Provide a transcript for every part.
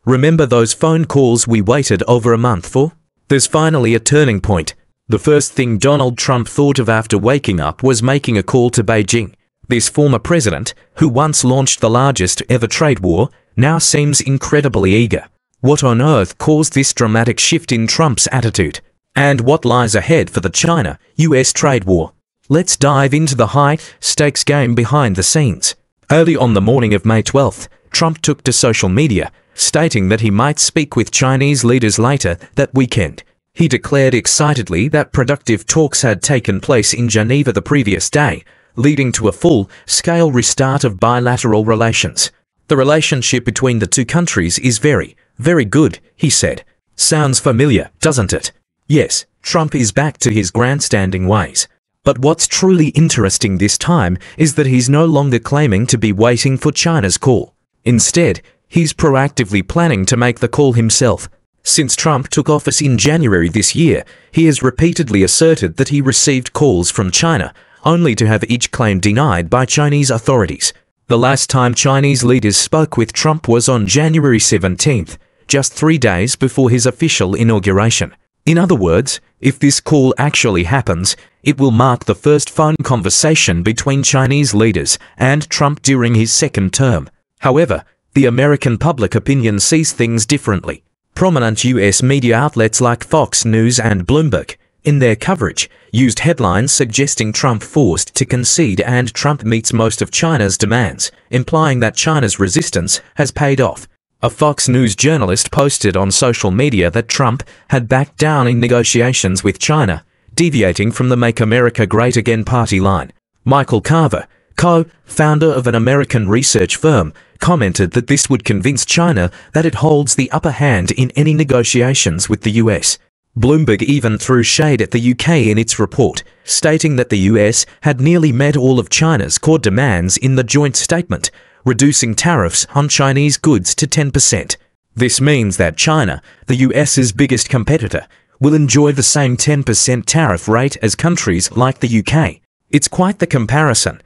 Remember those phone calls we waited over a month for? There's finally a turning point. The first thing Donald Trump thought of after waking up was making a call to Beijing. This former president, who once launched the largest ever trade war, now seems incredibly eager. What on earth caused this dramatic shift in Trump's attitude? And what lies ahead for the China-US trade war? Let's dive into the high-stakes game behind the scenes. Early on the morning of May 12th, Trump took to social media, stating that he might speak with Chinese leaders later that weekend. He declared excitedly that productive talks had taken place in Geneva the previous day, leading to a full-scale restart of bilateral relations. The relationship between the two countries is very, very good, he said. Sounds familiar, doesn't it? Yes, Trump is back to his grandstanding ways. But what's truly interesting this time is that he's no longer claiming to be waiting for China's call. Instead, he's proactively planning to make the call himself. Since Trump took office in January this year, he has repeatedly asserted that he received calls from China, only to have each claim denied by Chinese authorities. The last time Chinese leaders spoke with Trump was on January 17th, just 3 days before his official inauguration. In other words, if this call actually happens, it will mark the first phone conversation between Chinese leaders and Trump during his second term. However, the American public opinion sees things differently. Prominent US media outlets like Fox News and Bloomberg, in their coverage, used headlines suggesting Trump forced to concede and Trump meets most of China's demands, implying that China's resistance has paid off. A Fox News journalist posted on social media that Trump had backed down in negotiations with China, deviating from the Make America Great Again party line. Michael Carver, co-founder of an American research firm, commented that this would convince China that it holds the upper hand in any negotiations with the US. Bloomberg even threw shade at the UK in its report, stating that the US had nearly met all of China's core demands in the joint statement, reducing tariffs on Chinese goods to 10%. This means that China, the US's biggest competitor, will enjoy the same 10% tariff rate as countries like the UK. It's quite the comparison,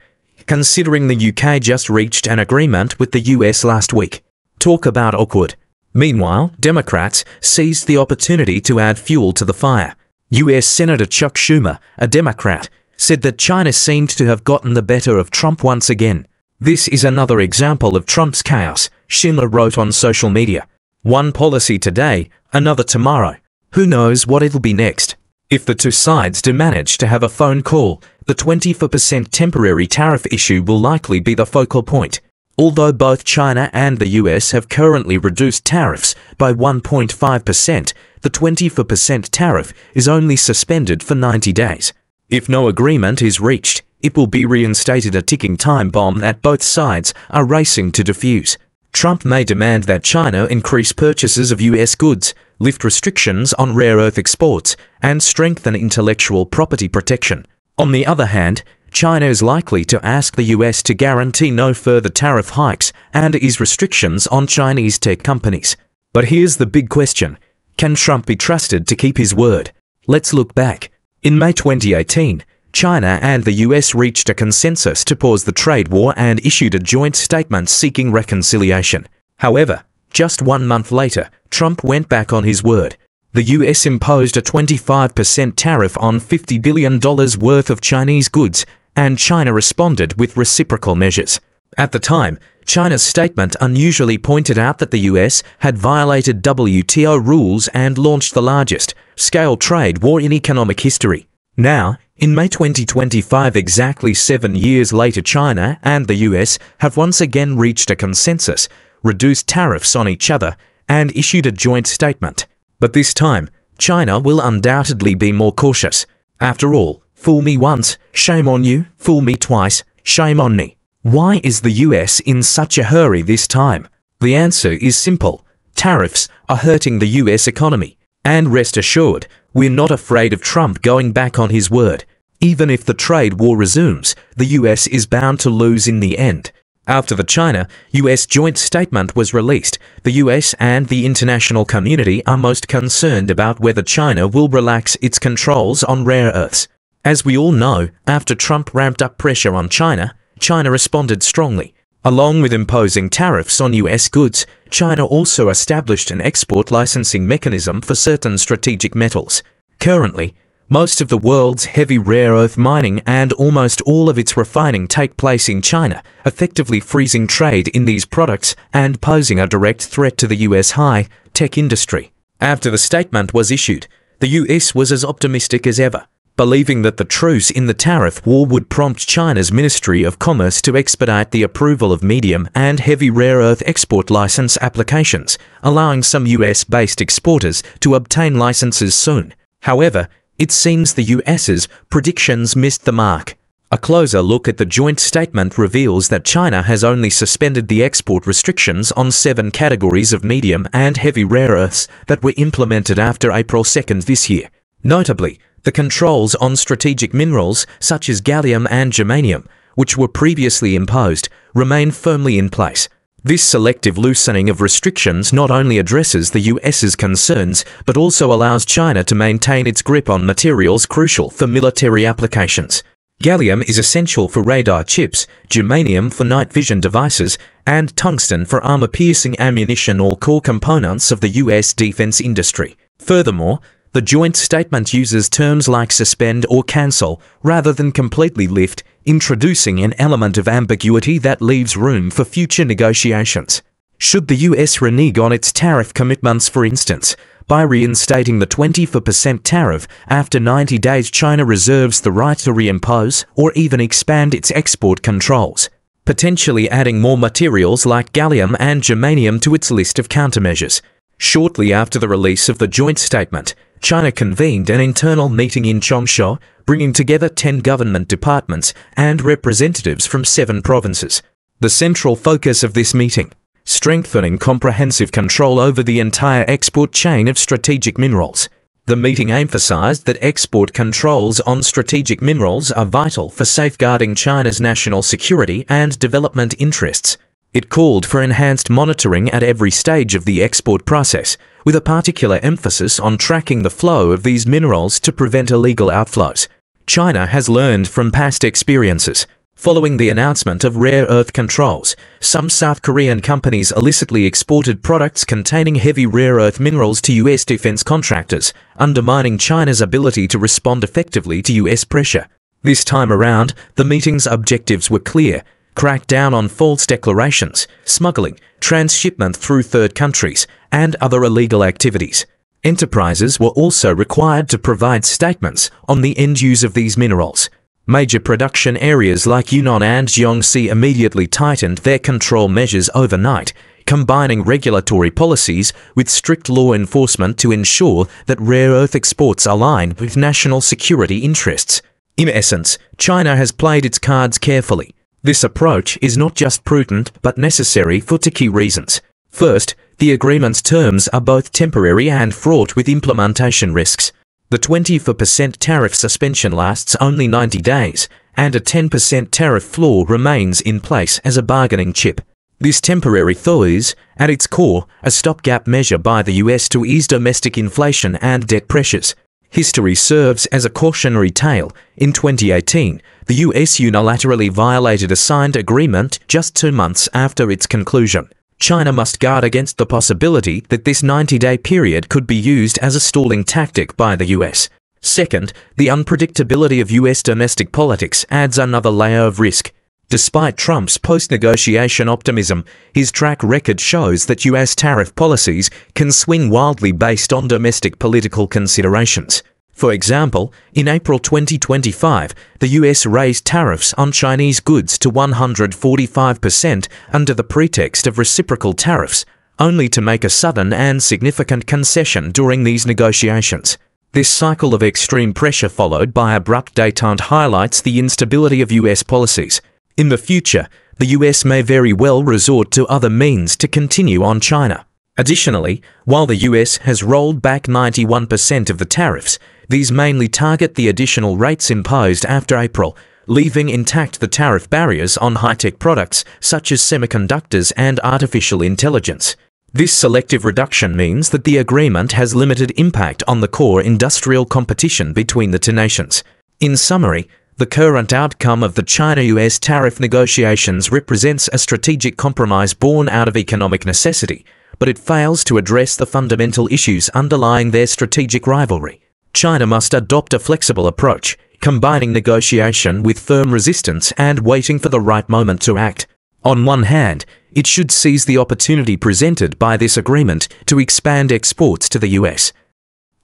considering the UK just reached an agreement with the US last week. Talk about awkward. Meanwhile, Democrats seized the opportunity to add fuel to the fire. US Senator Chuck Schumer, a Democrat, said that China seemed to have gotten the better of Trump once again. This is another example of Trump's chaos, Schumer wrote on social media. One policy today, another tomorrow. Who knows what it'll be next? If the two sides do manage to have a phone call, the 24% temporary tariff issue will likely be the focal point. Although both China and the US have currently reduced tariffs by 1.5%, the 24% tariff is only suspended for 90 days. If no agreement is reached, it will be reinstated, a ticking time bomb that both sides are racing to defuse. Trump may demand that China increase purchases of US goods, lift restrictions on rare earth exports, and strengthen intellectual property protection. On the other hand, China is likely to ask the US to guarantee no further tariff hikes and ease restrictions on Chinese tech companies. But here's the big question. Can Trump be trusted to keep his word? Let's look back. In May 2018, China and the US reached a consensus to pause the trade war and issued a joint statement seeking reconciliation. However, just 1 month later, Trump went back on his word. The US imposed a 25% tariff on $50 billion worth of Chinese goods, and China responded with reciprocal measures. At the time, China's statement unusually pointed out that the US had violated WTO rules and launched the largest-scale trade war in economic history. Now, in May 2025, exactly 7 years later, China and the US have once again reached a consensus, reduced tariffs on each other, and issued a joint statement. But this time, China will undoubtedly be more cautious. After all, fool me once, shame on you, fool me twice, shame on me. Why is the US in such a hurry this time? The answer is simple. Tariffs are hurting the US economy. And rest assured, we're not afraid of Trump going back on his word. Even if the trade war resumes, the US is bound to lose in the end. After the China-US joint statement was released, the US and the international community are most concerned about whether China will relax its controls on rare earths. As we all know, after Trump ramped up pressure on China, China responded strongly. Along with imposing tariffs on US goods, China also established an export licensing mechanism for certain strategic metals. Currently, most of the world's heavy rare earth mining and almost all of its refining take place in China, effectively freezing trade in these products and posing a direct threat to the US high-tech industry. After the statement was issued, the US was as optimistic as ever, believing that the truce in the tariff war would prompt China's Ministry of Commerce to expedite the approval of medium and heavy rare earth export license applications, allowing some US-based exporters to obtain licenses soon. However, it seems the US's predictions missed the mark. A closer look at the joint statement reveals that China has only suspended the export restrictions on 7 categories of medium and heavy rare earths that were implemented after April 2nd this year. Notably, the controls on strategic minerals such as gallium and germanium, which were previously imposed, remain firmly in place. This selective loosening of restrictions not only addresses the US's concerns, but also allows China to maintain its grip on materials crucial for military applications. Gallium is essential for radar chips, germanium for night vision devices, and tungsten for armor-piercing ammunition or core components of the US defense industry. Furthermore, the joint statement uses terms like suspend or cancel rather than completely lift, introducing an element of ambiguity that leaves room for future negotiations. Should the US renege on its tariff commitments, for instance, by reinstating the 24% tariff after 90 days, China reserves the right to reimpose or even expand its export controls, potentially adding more materials like gallium and germanium to its list of countermeasures. Shortly after the release of the joint statement, China convened an internal meeting in Changsha, bringing together 10 government departments and representatives from 7 provinces. The central focus of this meeting: strengthening comprehensive control over the entire export chain of strategic minerals. The meeting emphasized that export controls on strategic minerals are vital for safeguarding China's national security and development interests. It called for enhanced monitoring at every stage of the export process, with a particular emphasis on tracking the flow of these minerals to prevent illegal outflows. China has learned from past experiences. Following the announcement of rare earth controls, some South Korean companies illicitly exported products containing heavy rare earth minerals to US defense contractors, undermining China's ability to respond effectively to US pressure. This time around, the meeting's objectives were clear: crack down on false declarations, smuggling, transshipment through third countries, and other illegal activities. Enterprises were also required to provide statements on the end use of these minerals. Major production areas like Yunnan and Jiangxi immediately tightened their control measures overnight, combining regulatory policies with strict law enforcement to ensure that rare earth exports align with national security interests. In essence, China has played its cards carefully. This approach is not just prudent but necessary for 2 key reasons. First, the agreement's terms are both temporary and fraught with implementation risks. The 24% tariff suspension lasts only 90 days, and a 10% tariff floor remains in place as a bargaining chip. This temporary thaw is, at its core, a stopgap measure by the US to ease domestic inflation and debt pressures. History serves as a cautionary tale. In 2018, the US unilaterally violated a signed agreement just 2 months after its conclusion. China must guard against the possibility that this 90-day period could be used as a stalling tactic by the US. Second, the unpredictability of US domestic politics adds another layer of risk. Despite Trump's post-negotiation optimism, his track record shows that US tariff policies can swing wildly based on domestic political considerations. For example, in April 2025, the US raised tariffs on Chinese goods to 145% under the pretext of reciprocal tariffs, only to make a sudden and significant concession during these negotiations. This cycle of extreme pressure followed by abrupt détente highlights the instability of US policies. In the future, the US may very well resort to other means to continue on China. Additionally, while the US has rolled back 91% of the tariffs, these mainly target the additional rates imposed after April, leaving intact the tariff barriers on high-tech products such as semiconductors and artificial intelligence. This selective reduction means that the agreement has limited impact on the core industrial competition between the 2 nations. In summary, The current outcome of the China-US tariff negotiations represents a strategic compromise born out of economic necessity, but it fails to address the fundamental issues underlying their strategic rivalry. China must adopt a flexible approach, combining negotiation with firm resistance and waiting for the right moment to act. On one hand, it should seize the opportunity presented by this agreement to expand exports to the US.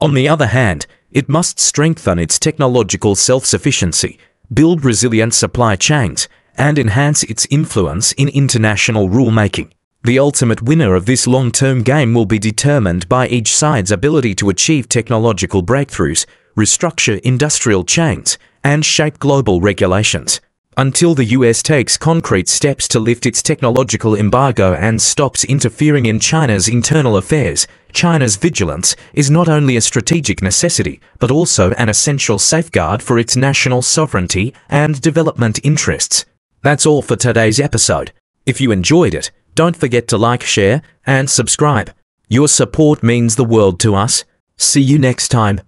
On the other hand, it must strengthen its technological self-sufficiency, build resilient supply chains, and enhance its influence in international rulemaking. The ultimate winner of this long-term game will be determined by each side's ability to achieve technological breakthroughs, restructure industrial chains, and shape global regulations. Until the US takes concrete steps to lift its technological embargo and stops interfering in China's internal affairs, China's vigilance is not only a strategic necessity, but also an essential safeguard for its national sovereignty and development interests. That's all for today's episode. If you enjoyed it, don't forget to like, share, and subscribe. Your support means the world to us. See you next time.